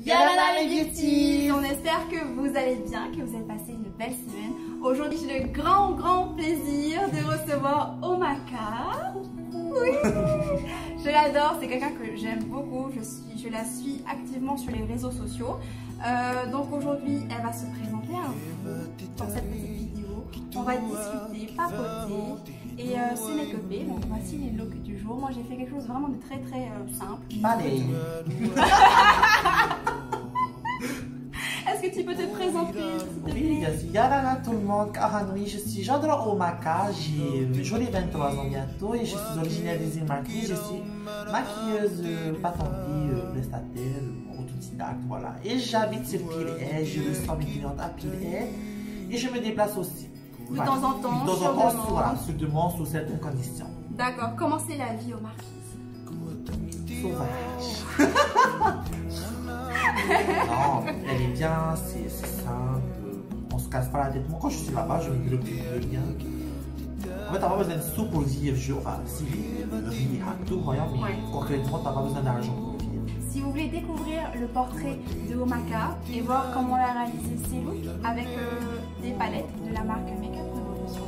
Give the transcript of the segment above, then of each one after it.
Yalana les beauties. On espère que vous allez bien, que vous avez passé une belle semaine. Aujourd'hui, j'ai le grand plaisir de recevoir Omaka. Oui, je l'adore, c'est quelqu'un que j'aime beaucoup. Je la suis activement sur les réseaux sociaux. Donc aujourd'hui, elle va se présenter à vous dans cette petite vidéo. On va discuter, papoter et c'est make-upé. Donc voici les looks du jour. Moi, j'ai fait quelque chose vraiment de très simple. Pareil. Est-ce que tu peux te présenter? Oui, bien sûr. Yalana tout le monde, Karanoui, je suis Jandra Omaka, j'ai 23 ans bientôt et je suis originaire des îles Marquises. Je suis maquilleuse, patentée, prestataire, autodidacte, voilà. Et j'habite sur Pilet, je reçois mes clientes à Pilet et je me déplace aussi. De temps en temps, de temps en temps, voilà, sur demande, sous certaines conditions. D'accord. Comment c'est la vie aux Marquises? Sauvage. Non, elle est bien, c'est simple, on se casse pas la tête. Moi, quand je suis là-bas, je me préoccupe de rien. En fait, t'as pas besoin de sous pour vivre, enfin, si, riz, tout, rien, mais concrètement, t'as pas besoin d'argent pour vivre. Si vous voulez découvrir le portrait de Omaka et voir comment elle a réalisé ses looks avec des palettes de la marque Makeup Revolution,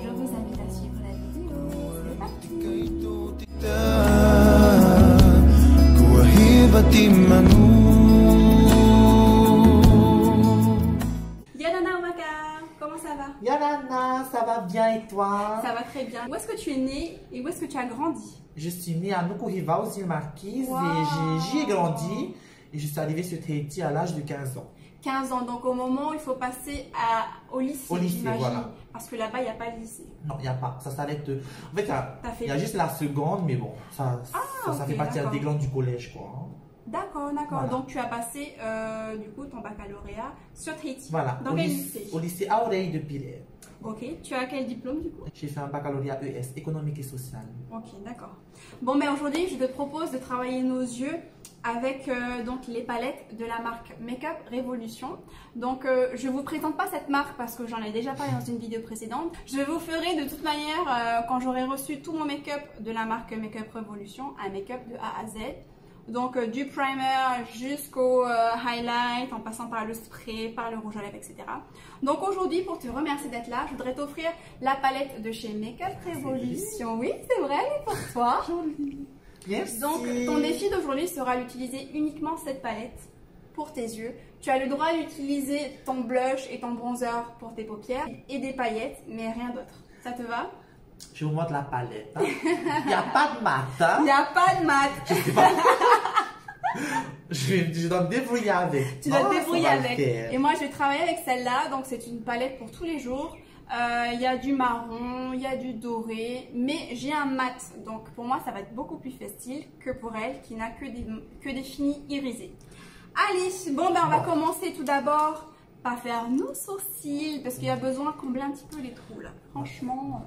je vous invite à suivre la vidéo. C'est parti! Yalana Omaka, comment ça va? Yalana, ça va bien et toi? Ça va très bien. Où est-ce que tu es née et où est-ce que tu as grandi? Je suis née à Nukuhiva, aux îles Marquises, et j'y ai grandi. Et je suis arrivée sur Tahiti à l'âge de 15 ans. 15 ans, donc au moment où il faut passer au lycée. Au lycée, voilà. Parce que là-bas, il n'y a pas de lycée. Non, il n'y a pas. Ça s'arrête. En fait, il y a juste la seconde, mais bon, ça fait partie des glandes du collège, quoi. D'accord. Voilà. Donc tu as passé du coup ton baccalauréat sur Tahiti. Voilà. Dans quel lycée? Au lycée Aurei de Pilet. Ok. Tu as quel diplôme du coup? J'ai fait un baccalauréat ES, économique et social. Ok, d'accord. Bon, mais aujourd'hui, je te propose de travailler nos yeux avec donc les palettes de la marque Makeup Revolution. Donc, je vous présente pas cette marque parce que j'en ai déjà parlé dans une vidéo précédente. Je vous ferai de toute manière, quand j'aurai reçu tout mon make-up de la marque Makeup Revolution, un make-up de A à Z. Donc du primer jusqu'au highlight, en passant par le spray, par le rouge à lèvres, etc. Donc aujourd'hui, pour te remercier d'être là, je voudrais t'offrir la palette de chez Makeup Revolution. Oui, c'est vrai, elle est pour toi. Jolie. Merci. Donc ton défi d'aujourd'hui sera d'utiliser uniquement cette palette pour tes yeux. Tu as le droit d'utiliser ton blush et ton bronzer pour tes paupières et des paillettes, mais rien d'autre. Ça te va? Je vous montre la palette. Hein. Il n'y a pas de mat. Hein. Il n'y a pas de mat. Je sais pas. Je dois me débrouiller avec. Tu dois te débrouiller avec. Et moi, je vais travailler avec celle-là. Donc, c'est une palette pour tous les jours. Il y a du marron, il y a du doré. Mais j'ai un mat. Donc, pour moi, ça va être beaucoup plus facile que pour elle qui n'a que des finis irisés. Allez, bon, ben, on va commencer tout d'abord par faire nos sourcils. Parce qu'il y a besoin de combler un petit peu les trous là. Franchement.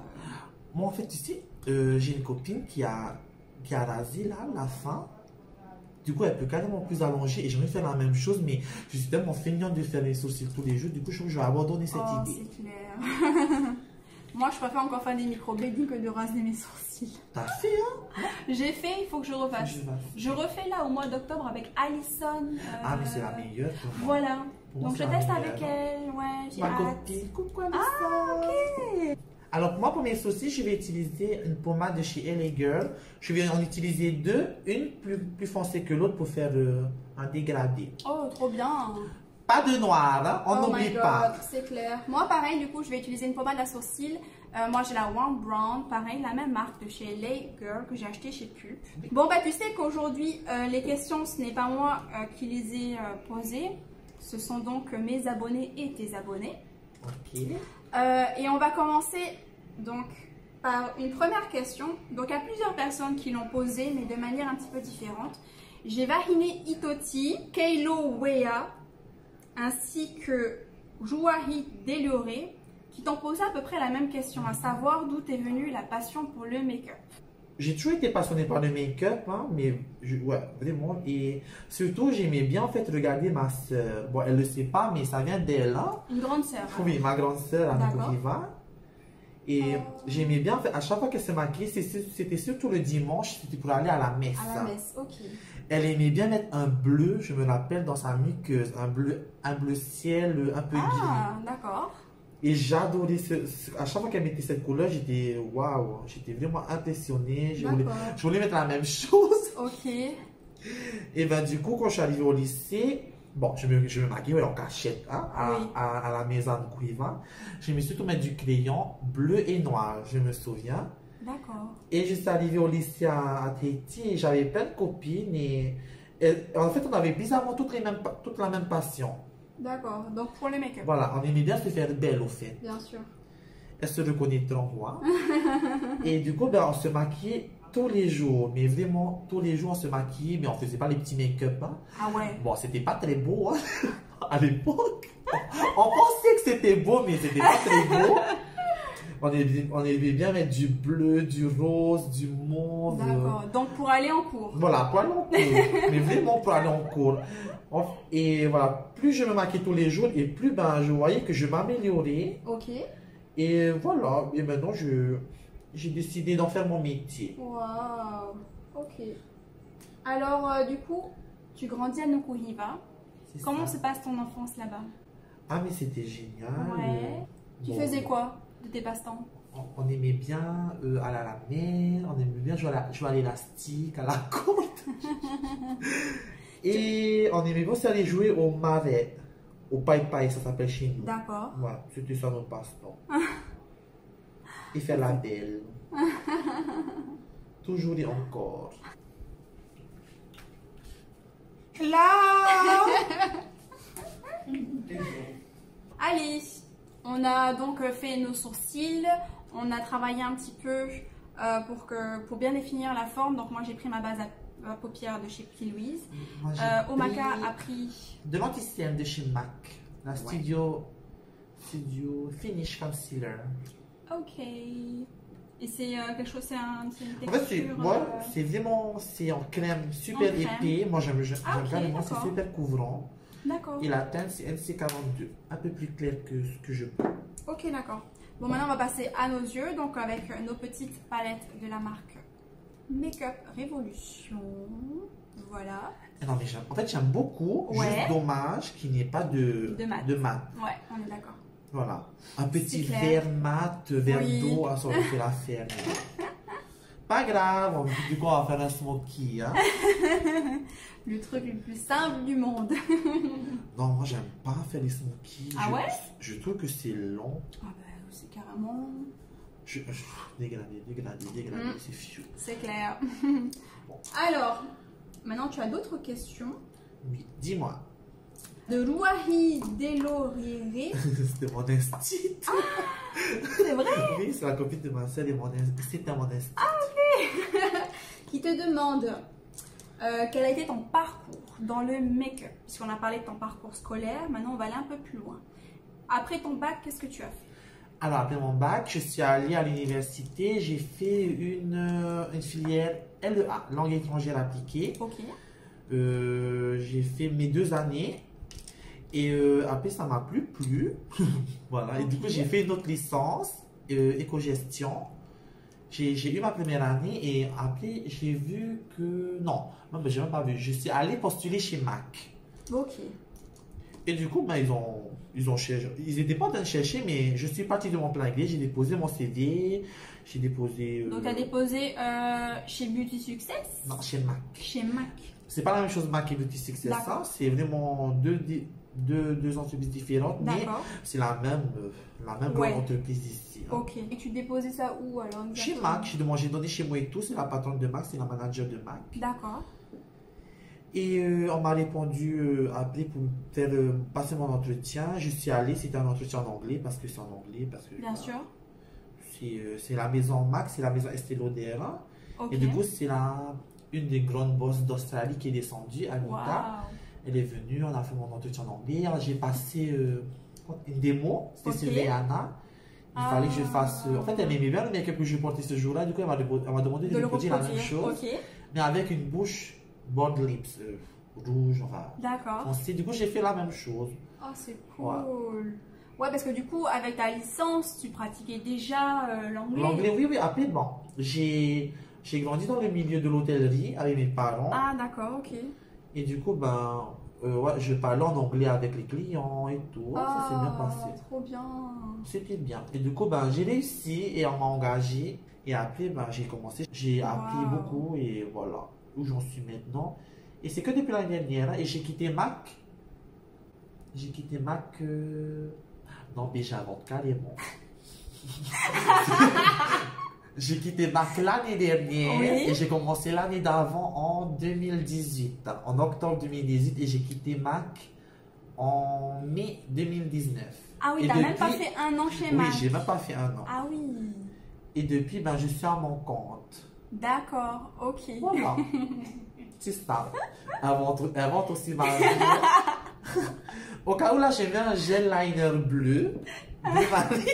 Moi, en fait, ici, j'ai une copine qui a rasé là, la fin. Du coup, elle peut carrément plus allonger et j'aimerais faire la même chose, mais je suis tellement feignante de faire mes sourcils tous les jours. Du coup, je vais abandonner cette idée. C'est clair. Moi, je préfère encore faire des microblading que de raser mes sourcils. T'as fait, hein? J'ai fait, il faut que je refasse. Je refais là au mois d'octobre avec Alison. Ah, mais c'est la meilleure. Voilà. Donc, je teste avec elle. elle. Ouais, j'ai Ma hâte. copine. Coucou, Alison. Ah, ok. Alors, moi, pour mes sourcils, je vais utiliser une pommade de chez LA Girl. Je vais en utiliser deux, une plus foncée que l'autre pour faire un dégradé. Oh, trop bien. Pas de noir, hein? On n'oublie pas. C'est clair. Moi, pareil, du coup, je vais utiliser une pommade à sourcils. Moi, j'ai la One Brown, pareil, la même marque de chez LA Girl que j'ai acheté chez Pulp. Bon, bah, tu sais qu'aujourd'hui, les questions, ce n'est pas moi qui les ai posées. Ce sont donc mes abonnés et tes abonnés. Ok. Et on va commencer donc par une première question. Donc, il y a plusieurs personnes qui l'ont posée, mais de manière un petit peu différente. J'ai Vahine Itoti, Keilo Wea, ainsi que Jouahi Delioré, qui t'ont posé à peu près la même question, à savoir d'où est venue la passion pour le make-up. J'ai toujours été passionnée par le make-up, hein, mais ouais, vraiment. Et surtout, j'aimais bien en fait regarder ma soeur. Bon, elle ne le sait pas, mais ça vient d'elle. Hein. Une grande sœur. Oui, ma grande sœur, Anna Riva. Et j'aimais bien, en fait, à chaque fois qu'elle se maquillait, c'était surtout le dimanche, c'était pour aller à la messe. À la messe, ok. Elle aimait bien mettre un bleu, je me rappelle, dans sa muqueuse, un bleu ciel un peu gris. Ah, d'accord. Et j'adorais à chaque fois qu'elle mettait cette couleur, j'étais waouh, j'étais vraiment impressionnée. Je voulais mettre la même chose. Ok. Et ben du coup, quand je suis arrivée au lycée, bon, je me maquillais en cachette hein, à la maison de Cuiva. Je me suis tout mettre du crayon bleu et noir, je me souviens. D'accord. Et je suis arrivée au lycée à Tahiti et j'avais plein de copines et en fait, on avait bizarrement toute la même passion. D'accord, donc pour les make-up. Voilà, on aimait bien se faire belle au fait. Bien sûr. Elle se reconnaîtront moi. Et du coup, ben, on se maquillait tous les jours, mais vraiment tous les jours on se maquillait, mais on faisait pas les petits make-up. Hein. Ah ouais. Bon, c'était pas très beau hein, à l'époque. On pensait que c'était beau, mais c'était pas très beau. On aimait bien mettre du bleu, du rose, du mauve. D'accord, donc pour aller en cours. Voilà, pour aller en cours. Mais vraiment pour aller en cours. Et voilà, plus je me maquillais tous les jours et plus ben, je voyais que je m'améliorais. Ok. Et voilà, et maintenant j'ai décidé d'en faire mon métier. Waouh, ok. Alors, du coup, tu grandis à Nukuhiva. Comment se passe ton enfance là-bas? Ah, mais c'était génial. Ouais. Tu faisais quoi de tes passe-temps? On aimait bien aller à la mer, on aimait bien jouer à l'élastique, à la corde. Et on aimait bien aussi aller jouer au marais, au pai-pai, ça s'appelle chez nous. D'accord. Voilà, c'était ça notre passe-temps. Et faire la belle. Toujours et encore. Là. Allez, on a donc fait nos sourcils, on a travaillé un petit peu pour bien définir la forme. Donc moi j'ai pris ma base à paupières de chez P. Louise. Omaka a pris de l'anti-cerne de chez MAC, la Studio Finish Concealer. Ok. Et c'est quelque chose, c'est une texture. En fait, c'est vraiment, en crème super épais. Moi j'aime vraiment, c'est super couvrant. D'accord. Et la teinte c'est NC42, un peu plus clair que ce que je prends. Ok, d'accord. Bon, maintenant on va passer à nos yeux, donc avec nos petites palettes de la marque Makeup Révolution. Voilà. Non mais en fait j'aime beaucoup, juste dommage qu'il n'y ait pas de mat. Ouais, on est d'accord. Voilà, un petit verre mat, verre d'eau, ça aurait fait l'affaire. Pas grave, du coup on va faire un smoky. Hein. Le truc le plus simple du monde. Non, moi j'aime pas faire les smokies. Ah ouais? Je trouve que c'est long. Ah bah c'est carrément... Dégradé, c'est fiu. C'est clair. Bon. Alors, maintenant tu as d'autres questions? Oui, dis-moi. De Rouahi Delorire. C'était mon instinct. Ah, c'est vrai? Oui, c'est la copine de ma soeur et c'était mon instinct. Ah ok. Qui te demande quel a été ton parcours dans le make-up? Puisqu'on a parlé de ton parcours scolaire, maintenant on va aller un peu plus loin. Après ton bac, qu'est-ce que tu as fait? Alors après mon bac, je suis allée à l'université, j'ai fait une filière LEA, langue étrangère appliquée. Ok. J'ai fait mes 2 années. Et après, ça m'a plu. Voilà. Okay. Et du coup, j'ai fait une autre licence, éco-gestion. J'ai eu ma première année et après, j'ai vu que... Non, j'ai même pas vu. Je suis allée postuler chez MAC. Ok. Et du coup, ben, ils ont cherché. Ils n'étaient pas en train de chercher, mais je suis partie de mon plein gré. J'ai déposé mon CV. J'ai déposé... Donc, tu as déposé chez Beauty Success? Non, chez MAC. Chez MAC. C'est pas la même chose MAC et Beauty Success. C'est vraiment deux entreprises différentes, mais c'est la même grande entreprise ici. Hein. Ok. Et tu déposais ça où alors? Chez MAC. J'ai donné chez moi et tout. C'est la patronne de MAC, c'est la manager de MAC. D'accord. Et on m'a répondu, appelé pour faire passer mon entretien. Je suis allée, c'était un entretien en anglais, parce que c'est en anglais. Parce que, bien sûr. C'est la maison MAC, c'est la maison Estée Lauder. Okay. Et du coup, c'est une des grandes bosses d'Australie qui est descendue, Anita. Wow. Elle est venue, on a fait mon entretien en anglais. J'ai passé une démo, c'était sur Rihanna. Il fallait que je fasse. En fait, elle aimait bien le make-up que je portais ce jour-là. Du coup, elle m'a demandé de reproduire la même chose. Mais avec une bouche bold lips, rouge, enfin. D'accord. Du coup, j'ai fait la même chose. Oh, c'est cool. Ouais, parce que du coup, avec ta licence, tu pratiquais déjà l'anglais. L'anglais, oui, oui, après, bon, j'ai grandi dans le milieu de l'hôtellerie avec mes parents. Ah, d'accord, ok. Et du coup, ben, ouais, je parlais en anglais avec les clients et tout. Ça s'est bien Ah, passé. trop bien. C'était bien. Et du coup, ben, j'ai réussi et on m'a engagé. Et après, ben, j'ai commencé. J'ai appris Wow. beaucoup et voilà où j'en suis maintenant. Et c'est que depuis l'année dernière. Et j'ai quitté Mac. J'ai quitté Mac. Non, mais j'invente carrément. J'ai quitté Mac l'année dernière Oui. et j'ai commencé l'année d'avant en 2018. En octobre 2018 et j'ai quitté Mac en mai 2019. Ah oui, Et t'as même depuis- pas fait un an chez Oui, Mac. j'ai même pas fait un an. Ah oui. Et depuis, ben, je suis à mon compte. D'accord, ok. Voilà. C'est ça. Invente aussi ma vie. Au cas où là, j'ai mis un gel liner bleu marine.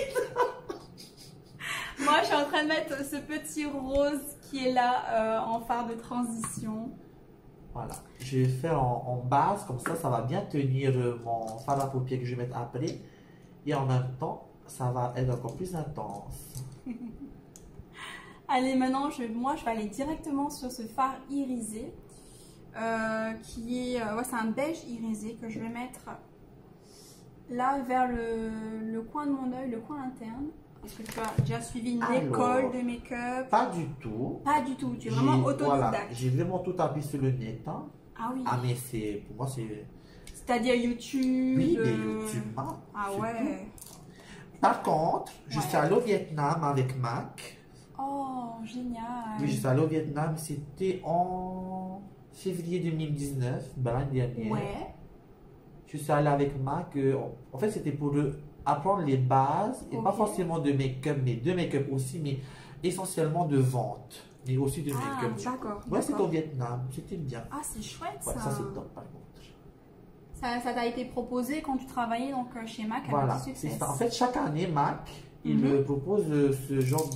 Moi, je suis en train de mettre ce petit rose qui est là en phare de transition. Voilà. Je vais faire en base, comme ça va bien tenir mon fard à paupières que je vais mettre après. Et en même temps, ça va être encore plus intense. Allez, maintenant, moi, je vais aller directement sur ce fard irisé. Qui est... ouais, c'est un beige irisé que je vais mettre là vers le coin de mon œil, le coin interne. Parce que tu as déjà suivi une Alors, école de make-up. Pas du tout. Pas du tout, tu es vraiment autodidacte. Voilà, j'ai vraiment tout appris sur le net. Hein. Ah oui. Ah, mais c'est, pour moi, c'est... C'est-à-dire YouTube. Oui, mais YouTube, hein, Ah c'est ouais. tout. Par contre, je suis Ouais. allé au Vietnam avec Mac. Oh, génial. Oui, je suis allé au Vietnam, c'était en février 2019, ben, l'année dernière. Ouais. Je suis allé avec Mac. En fait, c'était pour apprendre les bases, et pas Ok. forcément de make-up, mais de make-up aussi, mais essentiellement de vente, mais aussi de Ah, make-up. d'accord. Ouais, c'était au d'accord. Vietnam, c'était bien. Ah, c'est chouette Ouais, ça. ça c'est top par contre. Ça t'a été proposé quand tu travaillais donc chez Mac avec Voilà, succès. c'est ça. En fait, chaque année, Mac, il Mhm. propose ce genre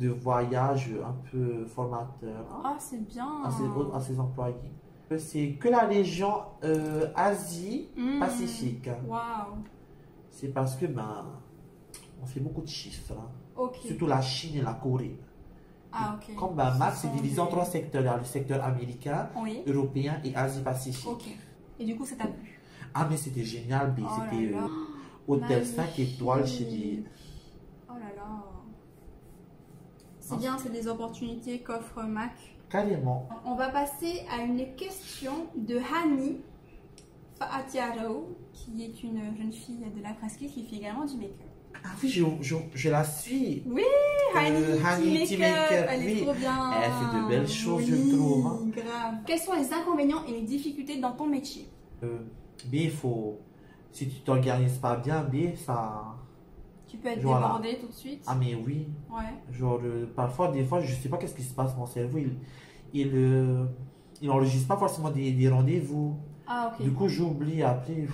de voyage un peu formateur, hein, Ah, c'est bien. à ses employés. C'est que la région Asie-Pacifique. Waouh. C'est parce que ben, on fait beaucoup de chiffres, hein. Ok. Surtout la Chine et la Corée. Ah, ok. Comme ben, Mac, Ce c'est sont divisé des- en trois secteurs. Il y a le secteur américain, Oui. européen et Asie-Pacifique. Ok. Et du coup, ça t'a plu? Ah, mais c'était génial, mais Oh là c'était là. hôtel 5 Magnifique. étoiles chez les... Oh là là. C'est bien, c'est des opportunités qu'offre Mac. Carrément. On va passer à une question de Hani Faatiaro, qui est une jeune fille de la presqu'île qui fait également du make-up. Ah oui, je la suis. Oui, Hani, Hani Tea Tea Make-up, Make-up, elle est oui. trop bien. Elle fait de belles choses, Oui, je trouve, hein. grave. Quels sont les inconvénients et les difficultés dans ton métier? Mais il faut... Si tu t'organises pas bien, mais ça... Tu peux être Voilà. débordé tout de suite. Ah mais oui. Ouais. Genre, parfois, des fois, je sais pas qu'est-ce qui se passe, mon cerveau, il enregistre pas forcément des rendez-vous. Ah, ok. Du coup, j'oublie après.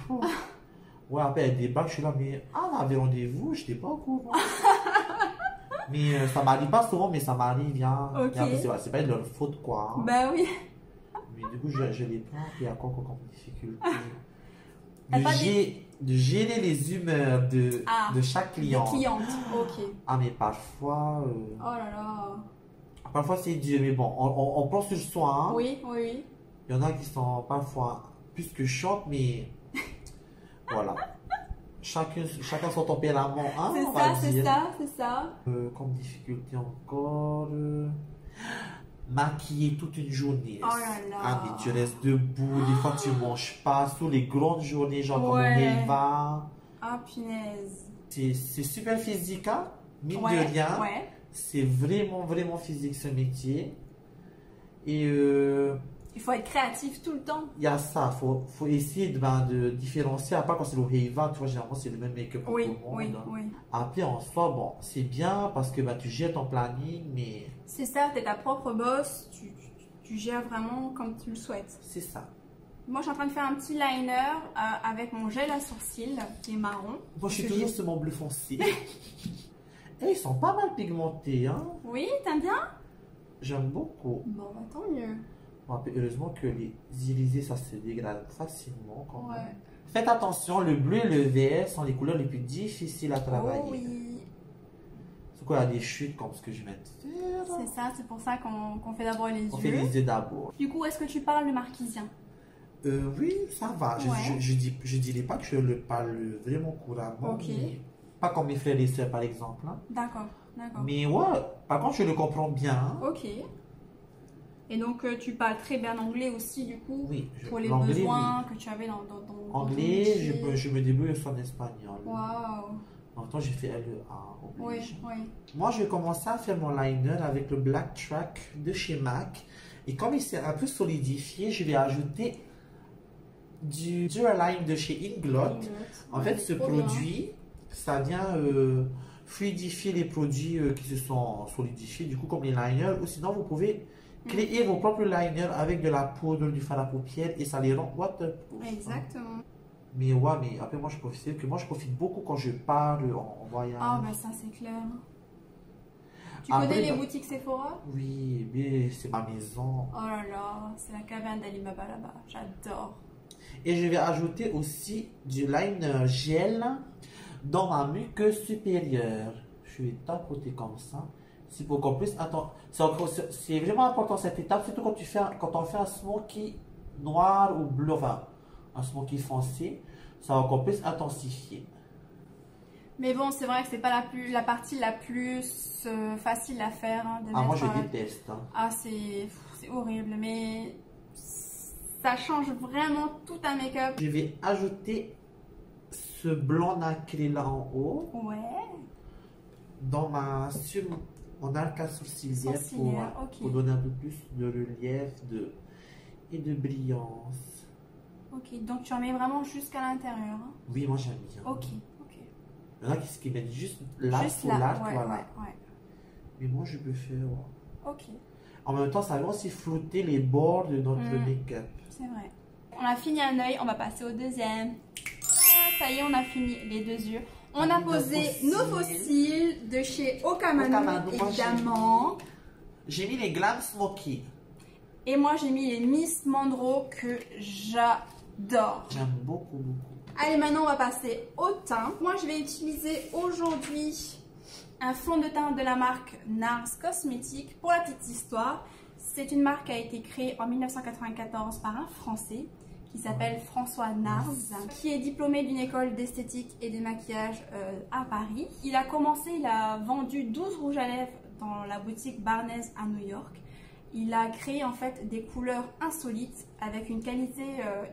Ouais, après, elle débarque, je suis là, mais on avait rendez-vous, je n'étais pas au courant. Mais ça m'arrive pas souvent, mais ça m'arrive, hein. Ok. Et après, c'est pas de leur faute, quoi, hein. Bah oui. Mais du coup, je les plains, puis il y a quoi comme difficulté T'as de, pas de gérer les humeurs de chaque Des client. clientes. Ok. Ah, mais parfois, Oh là là. parfois c'est dur, mais bon, on prend sur soi, hein. Oui, oui, oui. Il y en a qui sont parfois plus que chiantes, mais voilà. Chacun son tempérament, hein, C'est on va ça, c'est dire. ça, c'est ça. Comme difficulté encore, maquiller toute une journée. Oh là là. Ah, mais tu restes debout, des fois tu manges pas, sous les grandes journées, genre comme Ouais. on va. Ah, punaise. C'est super physique, hein, mine Ouais, de rien. ouais. C'est vraiment, vraiment physique ce métier. Et Il faut être créatif tout le temps. il y a ça, faut essayer de différencier, à part quand c'est le Heiva, tu vois, généralement c'est le même make-up pour Oui, tout le monde. oui, oui. Après, en soi, bon, c'est bien parce que tu gères ton planning, mais C'est ça, t'es ta propre boss. Tu gères vraiment comme tu le souhaites. c'est ça. Moi, je suis en train de faire un petit liner avec mon gel à sourcils qui est marron. Moi, je suis Que toujours j'ai- sur mon bleu foncé. Et ils sont pas mal pigmentés, hein. Oui, t'aimes bien? J'aime beaucoup. Bon, bah tant mieux. Bon, heureusement que les irisés, ça se dégrade facilement quand même. Ouais. Faites attention, le bleu et le vert sont les couleurs les plus difficiles à travailler. Oh oui. C'est quoi, il y a des chutes comme ce que je viens de faire? C'est ça, c'est pour ça qu'on fait d'abord les On fait les yeux. yeux d'abord. Du coup, est-ce que tu parles le marquisien? Oui, ça va. Ouais. Je dirais pas que je le parle vraiment couramment. Ok. Mais pas comme mes frères et sœurs, par exemple. Hein. D'accord, d'accord. Mais ouais, par contre, je le comprends bien. Hein. Ok. Et donc, tu parles très bien anglais aussi, du coup, Oui, pour les l'anglais, besoins que tu avais dans ton anglais, métier. je me débrouille aussi en espagnol. Waouh. En même temps, j'ai fait LEA, Oui, oblige. oui. Moi, je vais commencer à faire mon liner avec le Black Track de chez MAC. Et comme il s'est un peu solidifié, je vais ajouter du Duraline de chez Inglot. En fait, ce produit, ça vient fluidifier les produits qui se sont solidifiés, du coup, comme les liners. Ou sinon, vous pouvez créer vos propres liners avec de la poudre, du fard à paupières et ça les rend waterproof. Exactement. Hein. Mais ouais, mais après, moi, je profite beaucoup quand je parle en voyage. Ah, bah ça, c'est clair. Tu Après, connais les boutiques Sephora? Oui, mais c'est ma maison. Oh là là, c'est la caverne d'Alibaba là-bas. J'adore. Et je vais ajouter aussi du liner gel dans ma muqueuse supérieure. Je vais tapoter comme ça. C'est pour qu'on puisse... Attends, c'est vraiment important cette étape, surtout quand on fait un smoky noir ou bleu, enfin, un smoky foncé, ça va qu'on puisse intensifier. Mais bon, c'est vrai que c'est pas la partie la plus facile à faire. Hein, de moi mettre, je déteste. Hein. Ah, c'est horrible, mais ça change vraiment tout un make-up. Je vais ajouter ce blanc nacré là en haut. Ouais. Dans mon arcade sourcilière pour donner un peu plus de relief et de brillance. Ok, donc tu en mets vraiment jusqu'à l'intérieur. Hein? Oui, moi j'aime bien. Ok. Il y en a qui mettent juste là sur l'arc, ouais, voilà. Ouais. Mais moi je peux faire. Ok. En même temps, ça va aussi flouter les bords de notre make-up. C'est vrai. On a fini un œil, on va passer au deuxième. Voilà, ça y est, on a fini les deux yeux. On a posé nos fossiles de chez Okamano, évidemment. J'ai mis les Glam Smoky. Et moi, j'ai mis les Miss Mandro que j'adore. J'aime beaucoup, beaucoup. Allez, maintenant, on va passer au teint. Moi, je vais utiliser aujourd'hui un fond de teint de la marque NARS Cosmetics. Pour la petite histoire, c'est une marque qui a été créée en 1994 par un Français qui s'appelle François Nars, qui est diplômé d'une école d'esthétique et de maquillage à Paris. Il a vendu 12 rouges à lèvres dans la boutique Barnes à New York. Il a créé en fait des couleurs insolites avec une qualité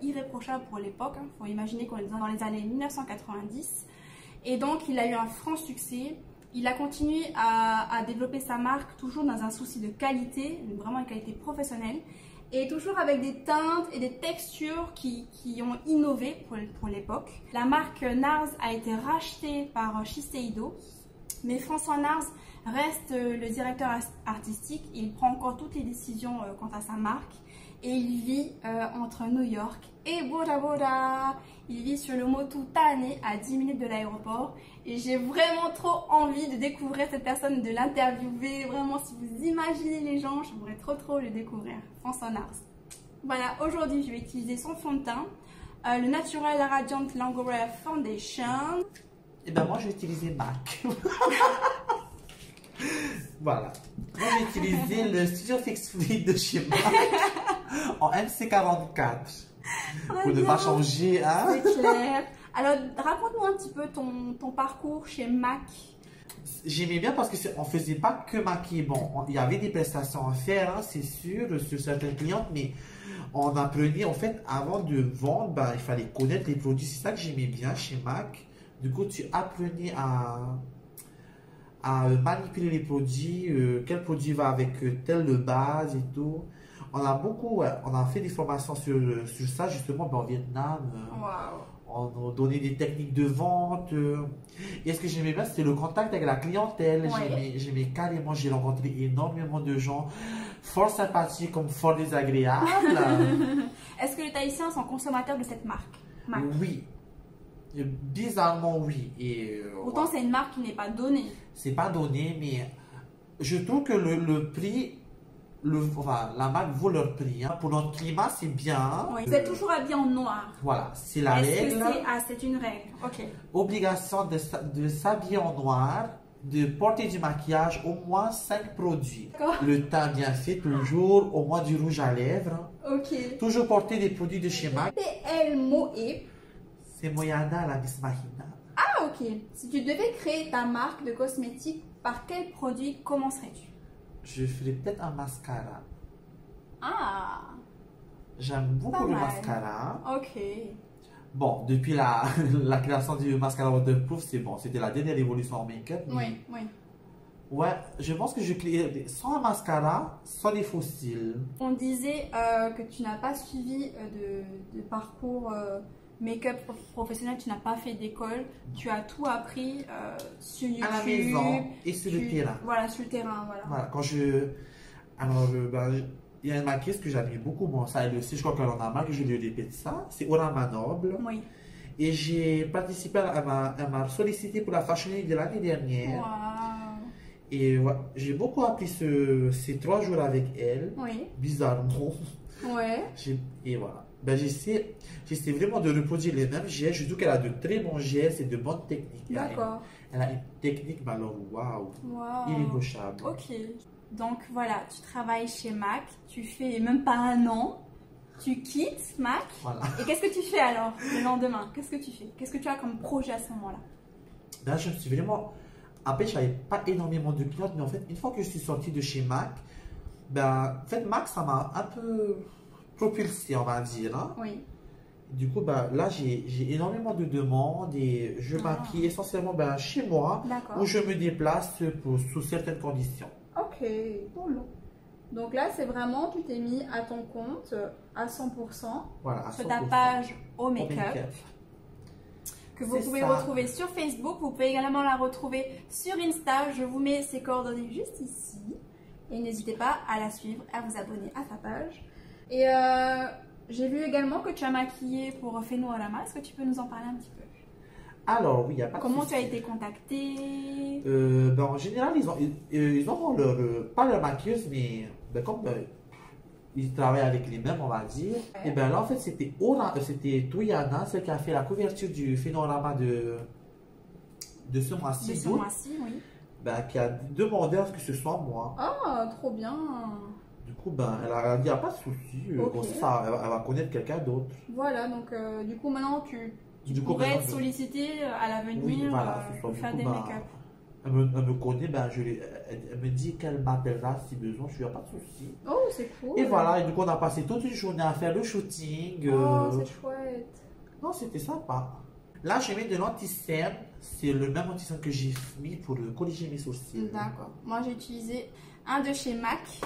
irréprochable pour l'époque. Il faut imaginer qu'on est dans les années 1990. Et donc il a eu un franc succès. Il a continué à développer sa marque toujours dans un souci de qualité, vraiment une qualité professionnelle. Et toujours avec des teintes et des textures qui ont innové pour l'époque. La marque NARS a été rachetée par Shiseido, mais François Nars reste le directeur artistique. Il prend encore toutes les décisions quant à sa marque et il vit entre New York et Bora Bora. Il vit sur le Motutane à 10 minutes de l'aéroport et j'ai vraiment trop envie de découvrir cette personne, de l'interviewer. Vraiment, si vous imaginez les gens, j'aimerais trop le découvrir. François Nars. Voilà, aujourd'hui je vais utiliser son fond de teint, le Natural Radiant Langorier Foundation. Et ben moi je vais utiliser MAC. Voilà. Moi j'ai utilisé le Studio Fix Fluid de chez MAC en MC44. Pour ne pas changer, hein? C'est clair. Alors, raconte-nous un petit peu ton parcours chez MAC. J'aimais bien parce qu'on ne faisait pas que maquiller. Bon, il y avait des prestations à faire, hein, c'est sûr, sur certaines clientes, mais on apprenait, en fait, avant de vendre, ben, il fallait connaître les produits. C'est ça que j'aimais bien chez MAC. Du coup, tu apprenais à manipuler les produits, quel produit va avec telle base et tout. On a fait des formations sur ça justement en Vietnam. On a donné des techniques de vente. Et ce que j'aimais bien, c'était le contact avec la clientèle. J'aimais carrément, j'ai rencontré énormément de gens fort sympathiques comme fort désagréables. Est-ce que les Tahitiens sont consommateurs de cette marque? MAC? Oui. Bizarrement, oui. Et, pourtant, c'est une marque qui n'est pas donnée. C'est pas donné, mais je trouve que le prix enfin, la marque vaut leur prix. Hein. Pour notre climat, c'est bien. Oui. Vous êtes toujours habillé en noir. Voilà, c'est la règle. C'est une règle. Ok. Obligation de s'habiller en noir, de porter du maquillage, au moins 5 produits. Le teint bien fait, toujours, au moins du rouge à lèvres. Ok. Toujours porter des produits de chez MAC. PL Moe. C'est Moyana, la Miss Mahina. Ah, ok. Si tu devais créer ta marque de cosmétiques, par quel produit commencerais-tu? Je ferais peut-être un mascara. Ah. J'aime beaucoup le mascara. Ok. Bon, depuis la création du mascara waterproof, c'est bon. C'était la dernière évolution en make-up. Oui, oui. Ouais, je pense que je crée sans un mascara, sans les fossiles. On disait que tu n'as pas suivi de parcours make-up professionnel, tu n'as pas fait d'école, tu as tout appris sur YouTube. À la maison et sur le terrain. Voilà, sur le terrain, voilà. Voilà, quand je... Alors, il y a une maquilleuse que j'admire beaucoup, bon, ça elle aussi, je crois qu'elle en a marre que je lui répète ça, c'est Orama Noble. Oui. Et j'ai participé, elle m'a sollicité pour la Fashion Week de l'année dernière. Wow. Et ouais, j'ai beaucoup appris ces 3 jours avec elle, oui. Bizarrement. Ouais. Et voilà. J'essaie vraiment de reproduire les mêmes gestes. Je trouve qu'elle a de très bons gestes et de bonnes techniques. D'accord. Elle a une technique, mais alors, waouh, irréprochable. Ok. Donc voilà, tu travailles chez MAC, tu fais même pas un an, tu quittes MAC. Voilà. Et qu'est-ce que tu fais alors le lendemain? Qu'est-ce que tu fais? Qu'est-ce que tu as comme projet à ce moment-là? Là, je me suis vraiment... Après, je n'avais pas énormément de clients, mais en fait, une fois que je suis sorti de chez MAC, en fait, MAC, ça m'a un peu propulsé, on va dire. Hein. Oui. Du coup, là, j'ai énormément de demandes et je maquille essentiellement chez moi, où je me déplace sous certaines conditions. Ok, cool. Donc là, c'est vraiment, tu t'es mis à ton compte à 100%, voilà, à 100%. Sur ta page au make-up. Que vous pouvez retrouver sur Facebook. Vous pouvez également la retrouver sur Insta. Je vous mets ses coordonnées juste ici. Et n'hésitez pas à la suivre, à vous abonner à sa page. Et j'ai vu également que tu as maquillé pour Fenoorama. Est-ce que tu peux nous en parler un petit peu? Alors, oui, il n'y a pas de Comment souci. tu as été contacté? En général, ils ont pas leur maquilleuse, mais comme ils travaillent avec les mêmes, on va dire. Et là, en fait, c'était Touyana, celle qui a fait la couverture du Fenoorama de ce mois-ci. De ce mois-ci, oui. Qui a demandé à ce que ce soit moi. Ah, trop bien. Du coup, elle a dit, il n'y a pas de souci. Okay. Ça, elle va connaître quelqu'un d'autre. Voilà, donc du coup, maintenant, tu pourrais être sollicité à l'avenir pour faire des make-up. Elle me connaît, elle me dit qu'elle m'appellera si besoin, je n'ai pas de souci. Oh, c'est cool. Et voilà, et du coup, on a passé toute une journée à faire le shooting. Oh, c'est chouette. Non, c'était sympa. Là, j'ai mis de l'anti-cerne. C'est le même anti-cerne que j'ai mis pour corriger mes sourcils. D'accord. Moi, j'ai utilisé un de chez MAC.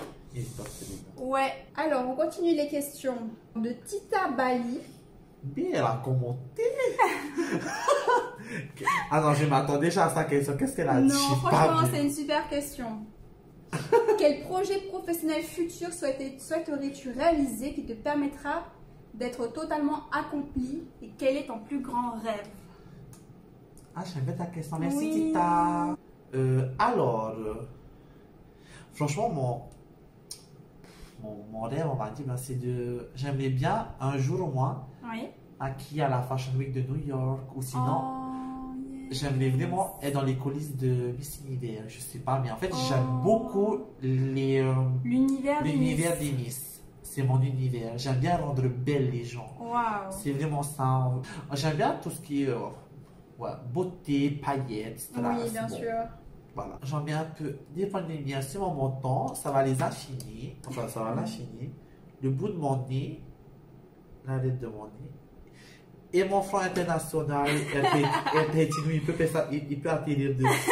Ouais. Alors, on continue les questions de Tita Bali. Bien, elle a commenté. Ah non, je m'attendais déjà à sa question. Qu'est-ce qu'elle a dit? Non, franchement, c'est une super question. Quel projet professionnel futur souhaiterais-tu réaliser qui te permettra d'être totalement accompli? Et quel est ton plus grand rêve? Ah, j'aime bien ta question. Merci, Tita. Alors, franchement, mon rêve, on va dire, c'est j'aimerais bien un jour au moins maquiller à la Fashion Week de New York, ou sinon j'aimerais vraiment être dans les coulisses de Miss Univers. Je sais pas, mais en fait j'aime beaucoup l'univers des Miss. C'est mon univers. J'aime bien rendre belles les gens. Wow. C'est vraiment ça. J'aime bien tout ce qui est beauté, paillettes, strass. Oui, bien sûr. Voilà, j'en mets un peu des points de lumière sur mon menton, ça va les affiner, enfin ça va l'affiner, le bout de mon nez, l'arête de mon nez, et mon front international, il peut atterrir dessus.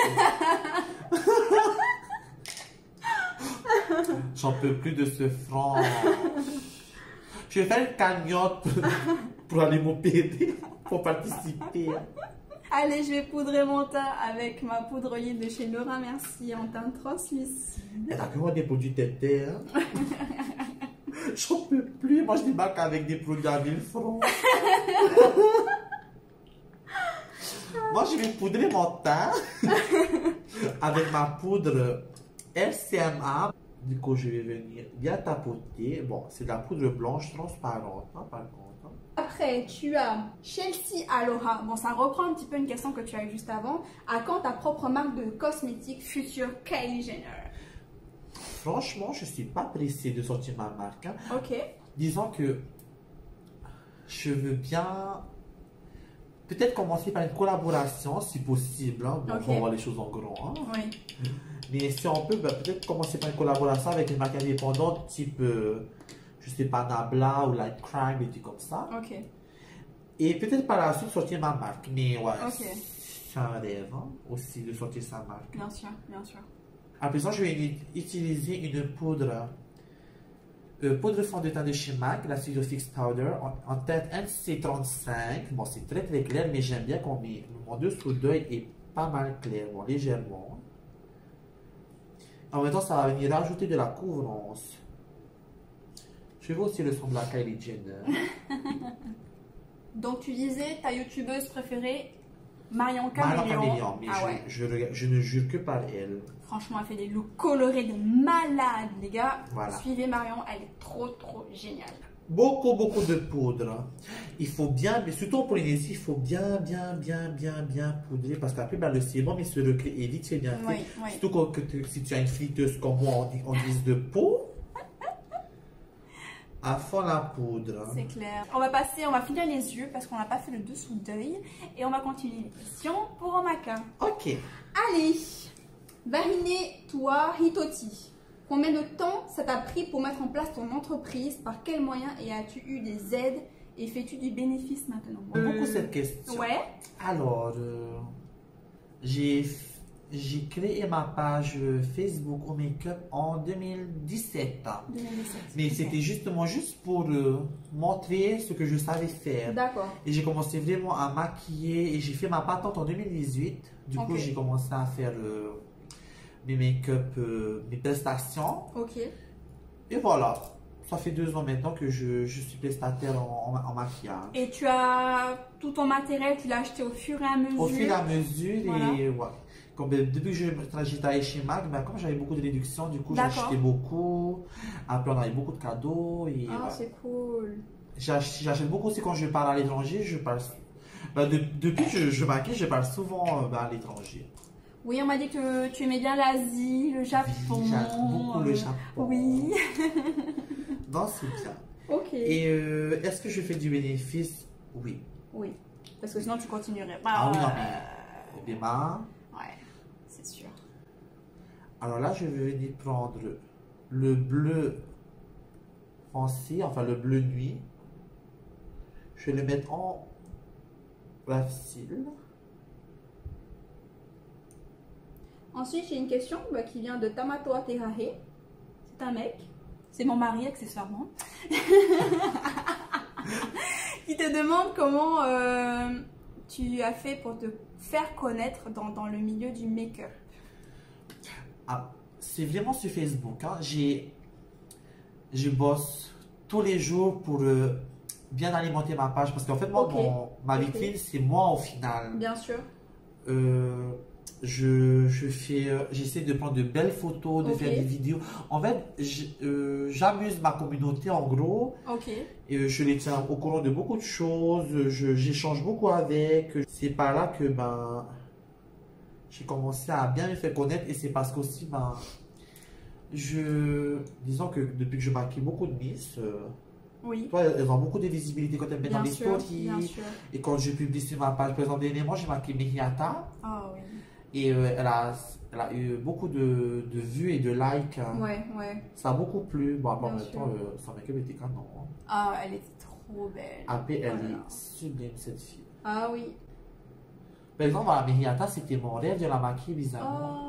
J'en peux plus de ce front. Je vais faire une cagnotte pour aller m'opérer, pour participer. Allez, je vais poudrer mon teint avec ma poudre olive de chez Laura Mercier en teint translucide. Elle a vraiment des produits tétés. Hein? J'en peux plus. Moi, je débarque avec des produits à 1000 francs. Moi, je vais poudrer mon teint avec ma poudre LCMA Du coup, je vais venir bien tapoter. Bon, c'est de la poudre blanche transparente, hein, par contre. Hein. Après, tu as Chelsea Aloha. Bon, ça reprend un petit peu une question que tu as eu juste avant. À quand ta propre marque de cosmétiques future Kylie Jenner? Franchement, je ne suis pas pressée de sortir ma marque. Hein. Ok. Disons que je veux bien peut-être commencer par une collaboration, si possible. Hein. Bon, on va voir les choses en grand. Hein. Oui. Mais si on peut, peut-être commencer par une collaboration avec une marque indépendante type, je sais pas, Nabla ou Light Crime, et tout comme ça. Ok. Et peut-être par la suite sortir ma marque. Mais ouais, Ok. c'est un rêve hein, aussi de sortir sa marque. Bien sûr, bien sûr. À présent, je vais utiliser une poudre fond de teint de chez MAC, la Studio Fix Powder, en teinte NC35. Bon, c'est très très clair, mais j'aime bien qu'on mon dessous d'œil est pas mal clair, bon, légèrement. En même temps, ça va venir rajouter de la couvrance. Je vais aussi le son de la Kylie Jenner. Donc, tu disais ta youtubeuse préférée, Marion Marion Caméléon. Caméléon, mais Ah ouais. je ne jure que par elle. Franchement, elle fait des looks colorés de malade, les gars. Voilà. Suivez Marion, elle est trop géniale. Beaucoup de poudre. Il faut bien, mais surtout en Polynésie, il faut bien poudrer parce qu'après, ben, le sébum, il se recrée et vite fait bien fait. Oui, oui. Surtout si tu as une friteuse comme moi en guise de peau. À fond la poudre. C'est clair. On va finir les yeux parce qu'on n'a pas fait le dessous d'œil. Et on va continuer les questions pour Omaka. Ok. Allez, Bahine Toi Hitoti. Combien de temps ça t'a pris pour mettre en place ton entreprise? Par quels moyens et as-tu eu des aides? Et fais-tu du bénéfice maintenant? Beaucoup cette question. Ouais. Alors, j'ai créé ma page Facebook au make-up en 2017. 2017. Mais c'était justement juste pour montrer ce que je savais faire. D'accord. Et j'ai commencé vraiment à maquiller et j'ai fait ma patente en 2018. Du coup, j'ai commencé à faire mes make-up, mes prestations. Ok. Et voilà, ça fait 2 ans maintenant que je suis prestataire en maquillage. Et tu as tout ton matériel, tu l'as acheté au fur et à mesure? Au fur et à mesure, Voilà. et ouais. Comme, depuis que j'ai travaillé chez MAC, ben, comme j'avais beaucoup de réductions, du coup j'achetais beaucoup. Après, on avait beaucoup de cadeaux. Et, Ah, ouais. c'est cool. J'achète beaucoup aussi quand je pars à l'étranger. Je parle, ben, depuis que je maquille, je parle souvent ben, à l'étranger. Oui, on m'a dit que tu aimais bien l'Asie, le Japon. Oui, j'aime beaucoup le Japon. Oui. Non, c'est bien. Ok. Et est-ce que je fais du bénéfice? Oui. Oui. Parce que sinon, tu continuerais. Ah oui, non, mais Bema. Ouais, c'est sûr. Alors là, je vais venir prendre le bleu foncé, enfin le bleu nuit. Je vais le mettre en facile. Ensuite, j'ai une question qui vient de Tamatoa Terahe. C'est un mec. C'est mon mari, accessoirement. Qui te demande comment tu as fait pour te faire connaître dans le milieu du make-up. Ah, c'est vraiment sur Facebook. Hein. Je bosse tous les jours pour bien alimenter ma page. Parce qu'en fait, moi, ma vitrine, c'est moi au final. Bien sûr. J'essaie de prendre de belles photos, de faire des vidéos. En fait, j'amuse ma communauté en gros. Ok. Et je les tiens au courant de beaucoup de choses. J'échange beaucoup avec. C'est par là que j'ai commencé à bien me faire connaître. Et c'est parce qu'aussi, disons que depuis que je maquille beaucoup de Miss, oui. Toi, elles ont beaucoup de visibilité quand elles mettent dans les stories. Bien sûr. Et quand je publie sur ma page, par exemple, dernièrement, j'ai maquillé Mihiata. Ah oui. Et elle a eu beaucoup de vues et de likes. Ouais, ouais. Ça a beaucoup plu. Bon, en même temps, son make-up était canon. Hein. Ah, elle était trop belle. Après, elle est sublime, cette fille. Ah oui. Par exemple, la Mihiata, c'était mon rêve de la maquiller bizarrement. Oh.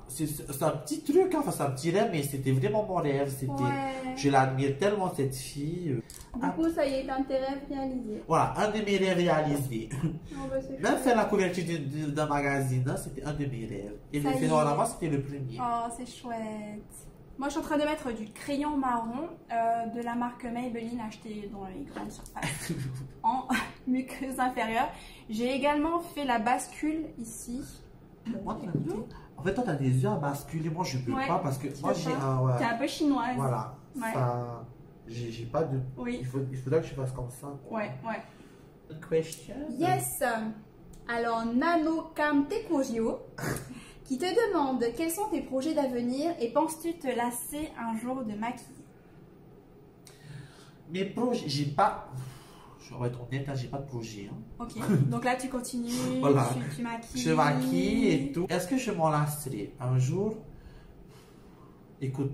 C'est un petit truc, hein. Enfin, c'est un petit rêve, mais c'était vraiment mon rêve. Ouais. Je l'admire tellement, cette fille. Du coup, ça y est, un de tes rêves réalisé. Voilà, un de mes rêves réalisés. Oh, Même faire la couverture d'un magazine, hein, c'était un de mes rêves. Et le faire en avant, c'était le premier. Oh, c'est chouette. Moi, je suis en train de mettre du crayon marron de la marque Maybelline acheté dans les grandes surfaces en muqueuse inférieure. J'ai également fait la bascule ici. Moi, en fait, toi, tu as des yeux à basculer. Moi, je peux Ouais, pas parce que moi, j'ai un. T'es un peu chinoise. Voilà. Ouais. Ça. J'ai pas de. Oui. Il faudra que je fasse comme ça. Quoi. Ouais, ouais. Une question? Yes. Alors, Nano Kam Tekojio qui te demande quels sont tes projets d'avenir et penses-tu te lasser un jour de maquiller? Mes projets, j'ai pas. Je vais être honnête, hein, j'ai pas de projet. Hein. Ok, donc là tu continues, Voilà. tu maquilles. Je maquille et tout. Est-ce que je m'en lasserai un jour? Écoute,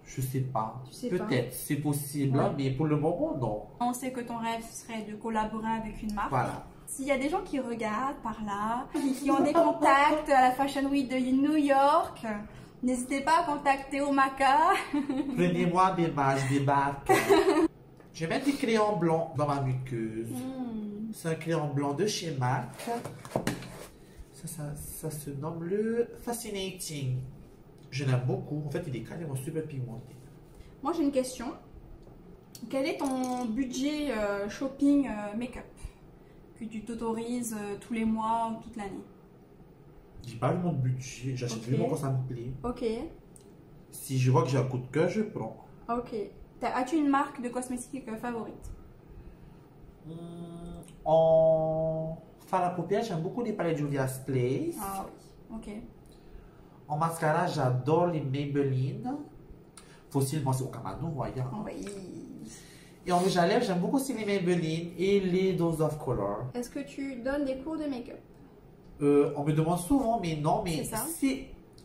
je sais pas. Tu sais pas. Peut-être, c'est possible, Ouais. hein, mais pour le moment, non. On sait que ton rêve serait de collaborer avec une marque. Voilà. S'il y a des gens qui regardent par là, qui ont des contacts à la Fashion Week de New York, n'hésitez pas à contacter Omaka. Prenez-moi des bases, des barques. Je vais mettre du crayon blanc dans ma muqueuse. C'est un crayon blanc de chez MAC. Ça se nomme le Fascinating. Je l'aime beaucoup. En fait, il est carrément super pigmenté. Moi j'ai une question. Quel est ton budget shopping make-up que tu t'autorises tous les mois ou toute l'année? J'ai pas vraiment de budget. J'achète vraiment quand ça me plaît. Ok. Si je vois que j'ai un coup de cœur, je prends. Ok. As-tu une marque de cosmétiques favorite? En fard à paupières, j'aime beaucoup les palettes Juvia's Place. Ah oui. Ok. En mascara, j'adore les Maybelline. Fossile, moi, c'est au Camano Royal. Oui. Et en rouge à lèvres, j'aime beaucoup aussi les Maybelline et les Dose of Color. Est-ce que tu donnes des cours de make-up? On me demande souvent, mais non, mais C'est ça.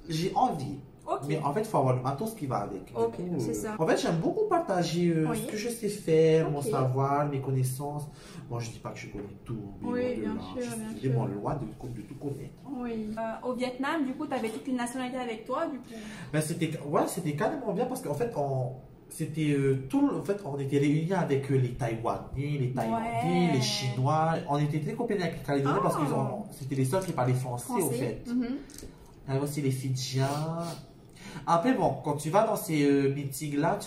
j'ai envie. Ok. Mais en fait, il faut avoir le matos qui va avec. Du Ok, coup, c'est ça. En fait, j'aime beaucoup partager Oui. ce que je sais faire, mon Ok. savoir, mes connaissances. Moi, je dis pas que je connais tout. Mais Oui, loin de bien là. sûr, Je bien suis sûr. vraiment loin de tout connaître. Oui. Au Vietnam, du coup, tu avais toutes les nationalités avec toi, du coup. Ben, c'était carrément bien parce qu'en fait, en fait, on était réunis avec les Taïwanais, les Thaïlandais, Ouais. les Chinois. On était très copains avec les Calédoniens parce que c'était les seuls qui parlaient français, au fait. Mhm. Il y avait aussi les Fidjiens. Après, bon, quand tu vas dans ces meetings-là,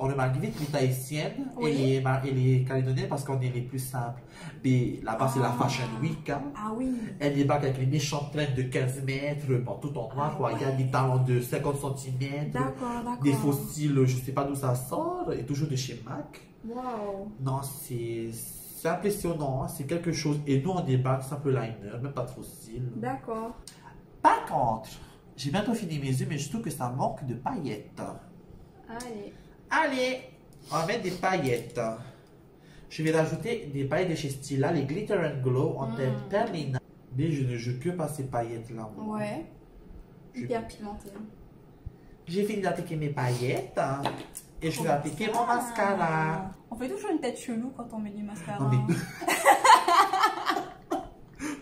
on remarque vite les Tahitiennes Oui. et les Calédoniennes parce qu'on est les plus simples. Mais là-bas, c'est la Ah. Fashion Week. Hein. Ah oui. Elle débarque avec les méchantes traînes de 15 mètres, bon, tout en noir, Ah quoi. Il y a ouais. des talons de 50 cm, D'accord, d'accord. des fossiles, je sais pas d'où ça sort, et toujours de chez MAC. Wow. Non, c'est impressionnant, hein, c'est quelque chose. Et nous, on débarque simple liner, même pas de fossiles. D'accord. Par contre, j'ai bientôt fini mes yeux, mais je trouve que ça manque de paillettes. Allez. Allez, on va mettre des paillettes. Je vais rajouter des paillettes de chez Stila, les Glitter and Glow en teinte perlina. Mais je ne joue que par ces paillettes-là. moi. Ouais. Je- Hyper pimenté. J'ai fini d'appliquer mes paillettes hein, et je vais appliquer mon mascara. On fait toujours une tête chelou quand on met du mascara. Non, mais-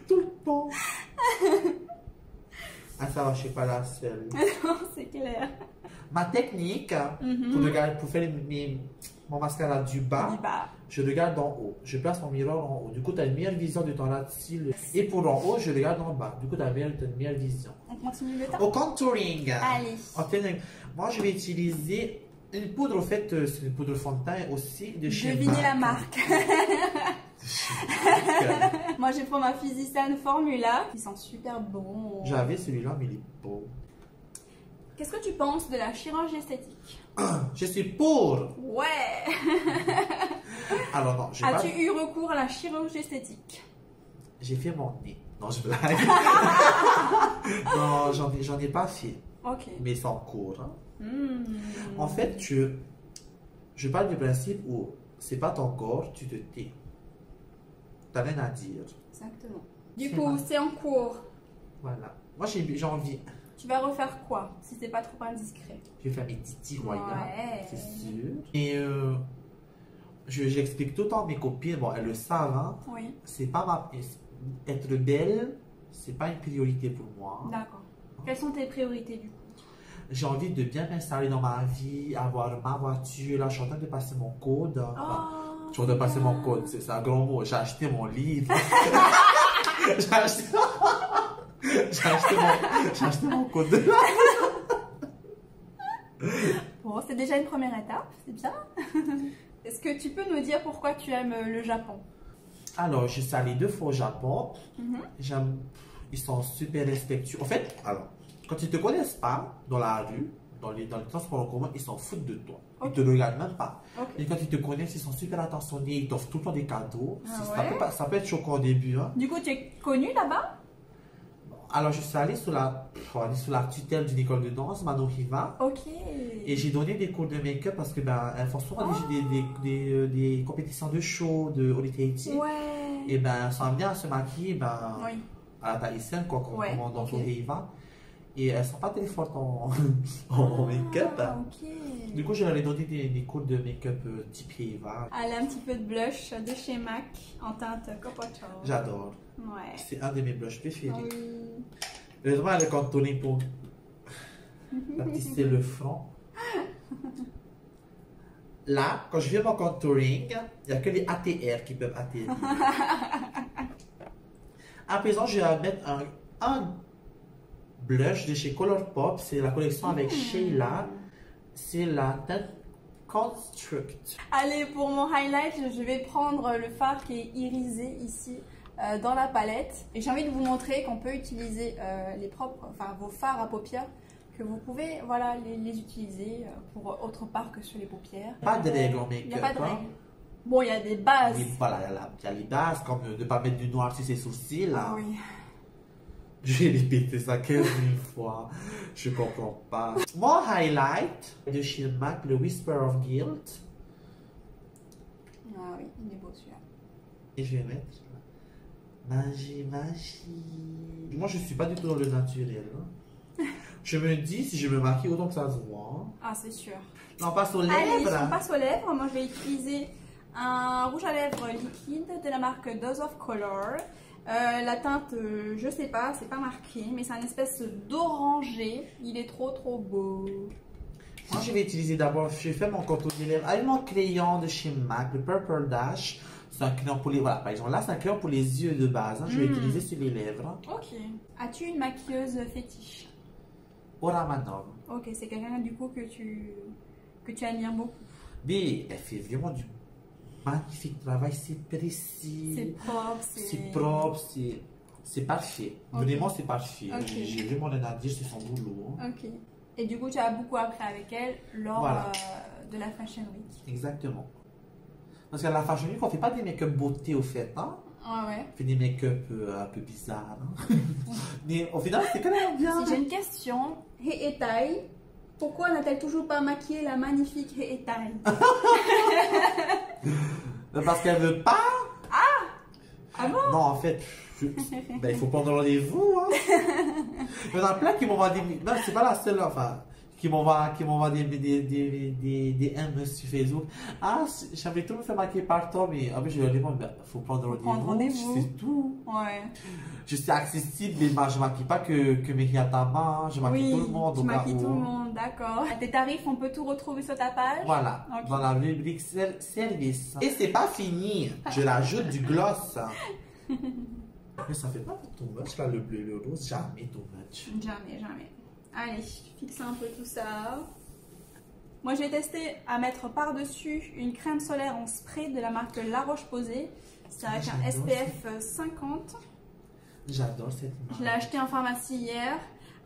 Tout le temps. Ah ça va, je suis pas la seule. Non, c'est clair. Ma technique pour faire mon mascara du bas, Bah, je regarde en haut. Je place mon miroir en haut. Du coup, tu as une meilleure vision de ton ras de cils. Et pour en haut, je regarde en bas. Du coup, tu as une meilleure vision. on continue le temps. Au contouring. Allez. Moi, je vais utiliser une poudre, au fait, c'est une poudre fond de teint aussi de chez Devinez la MAC. marque. Moi, je prends ma Physician Formula. Ils sont super bons. J'avais celui-là, mais il est beau. Qu'est-ce que tu penses de la chirurgie esthétique? Je suis pour. Ouais. Alors non, As-tu eu recours à la chirurgie esthétique? j'ai fait mon nez. Non, je blague. Non, j'en ai pas fait. Ok. Mais c'est en cours. Hein. Hmm. En fait, je parle du principe où c'est pas ton corps, tu te tais. T'as rien à dire. Exactement. Du C'est coup, vrai. c'est en cours. Voilà. Moi, j'ai envie. Tu vas refaire quoi si c'est pas trop indiscret? Je vais faire mes titis royales, Ouais. c'est sûr. Et j'explique tout le temps à mes copines, bon, elles le savent, hein, Oui. c'est pas être belle, c'est pas une priorité pour moi. D'accord. Quelles sont tes priorités du coup? J'ai envie de bien m'installer dans ma vie, avoir ma voiture. Là, je suis en train de passer mon code. Enfin, je suis en train de passer mon code, c'est un grand mot. J'ai acheté mon livre. j'ai acheté mon code. Bon, c'est déjà une première étape, c'est bien. Est-ce que tu peux nous dire pourquoi tu aimes le Japon? Alors, je suis allée 2 fois au Japon. Mhm. Ils sont super respectueux. En fait, alors, quand ils te connaissent pas dans la rue, dans les transports en commun, ils s'en foutent de toi. Ils te regardent même pas. Et quand ils te connaissent, ils sont super attentionnés. Ils t'offrent tout le temps des cadeaux. Ça peut être choquant au début. Hein. Du coup, tu es connu là-bas? Alors, je suis allée sous la tutelle d'une école de danse, Manon Riva. Ok. Et j'ai donné des cours de make-up parce que ben, elles font souvent des compétitions de show, de Holy Tahiti. Ouais. Et ben, elles sont bien à se maquiller ben, Oui. à la tahitienne, quoi, comme dans son Riva. Et elles sont pas très fortes en make-up. Ah, ok. Du coup, je leur ai donné des cours de make-up type Riva. Elle a un petit peu de blush de chez MAC en teinte Copocho. J'adore. Ouais. C'est un de mes blushs préférés. Oui. Heureusement, elle est contouring pour ratisser le front. Là, quand je fais mon contouring, il n'y a que les ATR qui peuvent atterrir. À présent, je vais mettre un blush de chez Colourpop. C'est la collection avec Sheila. C'est la teinte Construct. Allez, pour mon highlight, je vais prendre le fard qui est irisé ici dans la palette. Et j'ai envie de vous montrer qu'on peut utiliser vos fards à paupières, que vous pouvez voilà, les utiliser pour autre part que sur les paupières. Pas de règles en make-up. Il n'y a pas de règles. Bon, il y a des bases. Oui, voilà, il y a les bases, comme ne pas mettre du noir sur ses sourcils. Là. Oui. J'ai répété ça 15 000 fois. Je comprends pas. Mon highlight de chez MAC, le Whisper of Guilt. Ah oui, il est beau celui-là. Et je vais mettre magie. Moi, je suis pas du tout dans le naturel. Hein. Je me dis, si je me maquille, autant que ça se voit. Ah, c'est sûr. Là, on passe aux Allez, lèvres. on passe aux lèvres. Moi, je vais utiliser un rouge à lèvres liquide de la marque Dose of Color. La teinte, je sais pas, c'est pas marqué, mais c'est une espèce d'orangé. Il est trop beau. Moi, je vais utiliser d'abord, je fais mon contour des lèvres avec mon crayon de chez MAC, le Purple Dash. C'est un crayon pour les, voilà, par exemple, là, c'est un crayon pour les yeux de base. Hein. Je vais utiliser sur les lèvres. Ok. As-tu une maquilleuse fétiche? Aura Manon. Ok, c'est quelqu'un du coup que tu admires beaucoup. Mais elle fait vraiment du magnifique travail, c'est précis. C'est propre, c'est parfait. Okay. Vraiment, c'est parfait. Okay. J'ai vraiment rien à dire, c'est son boulot. Hein. Ok. Et du coup, tu as beaucoup appris avec elle lors de la Fashion Week. Exactement. Parce qu'à la Fashion Week, on fait pas des make-up beauté au fait. Hein? Ah ouais. On fait des make-up un peu bizarres. Hein? Mais au final, c'est quand même bien. Si j'ai une question, Heetai, pourquoi n'a-t-elle toujours pas maquillé la magnifique Heetai? Parce qu'elle veut pas. Ah bon? Non, en fait, il faut prendre rendez-vous. Hein. Il y en a plein qui m'envoient des. Non, c'est pas la seule, enfin, qui m'envoient des M sur Facebook. Ah, j'avais tout me fait maquiller par toi, mais en fait, je leur réponds, il faut prendre rendez-vous. C'est tout. Ouais. Je suis accessible, mais je ne maquille pas que Meriatama, je maquille tout le monde. Tu maquilles tout le monde, d'accord. Tes tarifs, on peut tout retrouver sur ta page? Voilà, dans la rubrique service. Et c'est pas fini, je rajoute du gloss. Mais ça fait pas too much là, le bleu et le rose, jamais too much. Jamais. Allez, fixe un peu tout ça. Moi, j'ai testé à mettre par-dessus une crème solaire en spray de la marque La Roche-Posay. C'est avec un SPF 50. J'adore cette marque. Je l'ai acheté en pharmacie hier.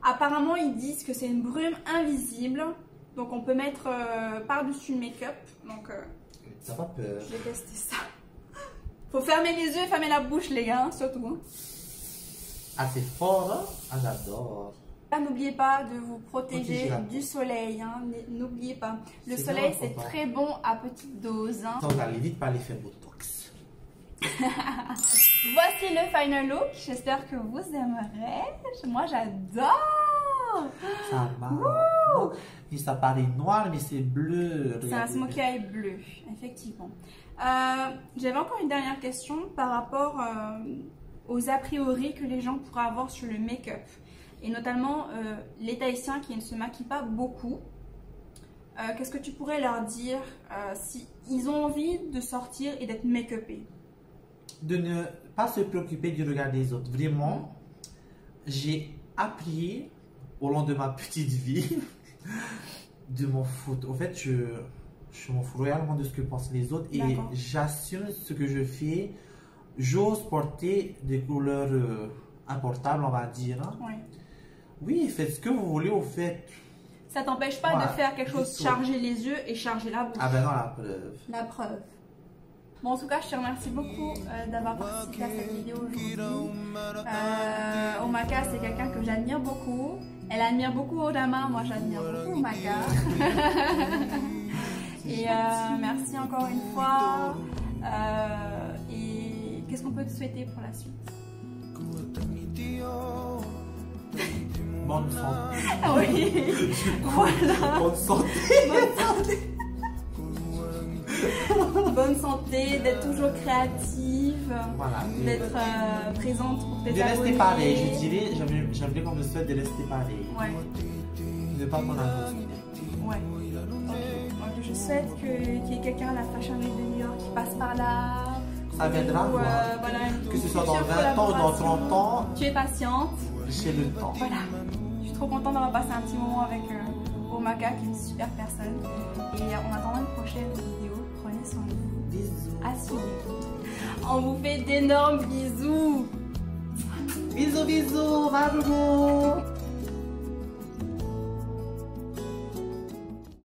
Apparemment, ils disent que c'est une brume invisible. Donc, on peut mettre par-dessus le make-up. Donc, ça va peur. Je vais tester ça. Faut fermer les yeux et fermer la bouche, les gars, surtout. Hein. Ah, c'est fort, hein? Ah, j'adore. N'oubliez pas de vous protéger du soleil. Hein. N'oubliez pas. Le soleil, c'est très bon à petite dose. Hein. On allait vite pas aller faire Botox. Voici le final look. J'espère que vous aimerez. Moi, j'adore. Ça va. Et ça paraît noir, mais c'est bleu. C'est un smokey eye bleu, effectivement. J'avais encore une dernière question par rapport aux a priori que les gens pourraient avoir sur le make-up. Et notamment les Tahitiens qui ne se maquillent pas beaucoup. Qu'est-ce que tu pourrais leur dire si ils ont envie de sortir et d'être make-upés? De ne pas se préoccuper du regard des autres. Vraiment, j'ai appris au long de ma petite vie de m'en foutre. En fait, je m'en fous réellement de ce que pensent les autres et j'assume ce que je fais. J'ose porter des couleurs un portable, on va dire. Hein. Ouais. Oui, faites ce que vous voulez au fait. Ça t'empêche pas de faire quelque chose, charger les yeux et charger la bouche. Ah ben non, la preuve. La preuve. Bon, en tout cas, je te remercie beaucoup d'avoir participé à cette vidéo aujourd'hui. Omaka, c'est quelqu'un que j'admire beaucoup. Elle admire beaucoup Odama, moi j'admire beaucoup Omaka. Et merci encore une fois. Et qu'est-ce qu'on peut te souhaiter pour la suite? Bonne santé. Oui, voilà. Bonne santé. Bonne santé. Bonne santé, d'être toujours créative, Voilà, d'être présente pour tes de abonnés. rester pareil, je dirais, j'aimerais qu'on me souhaite de rester pareil. Ouais. De pas qu'on a Ouais. Donc, je souhaite qu'il y ait quelqu'un à la Fashion Week de New York qui passe par là. Ça viendra, Ou, quoi. voilà, Que ce soit dans 20 ans ou dans 30 ans, tu es patiente. j'ai le temps. Voilà. Je suis trop contente d'avoir passé un petit moment avec Omaka, qui est une super personne. Et en attendant une prochaine vidéo, prenez soin de vous. Bisous. Assumez. On vous fait d'énormes bisous. Bisous, bisous, Maroulou.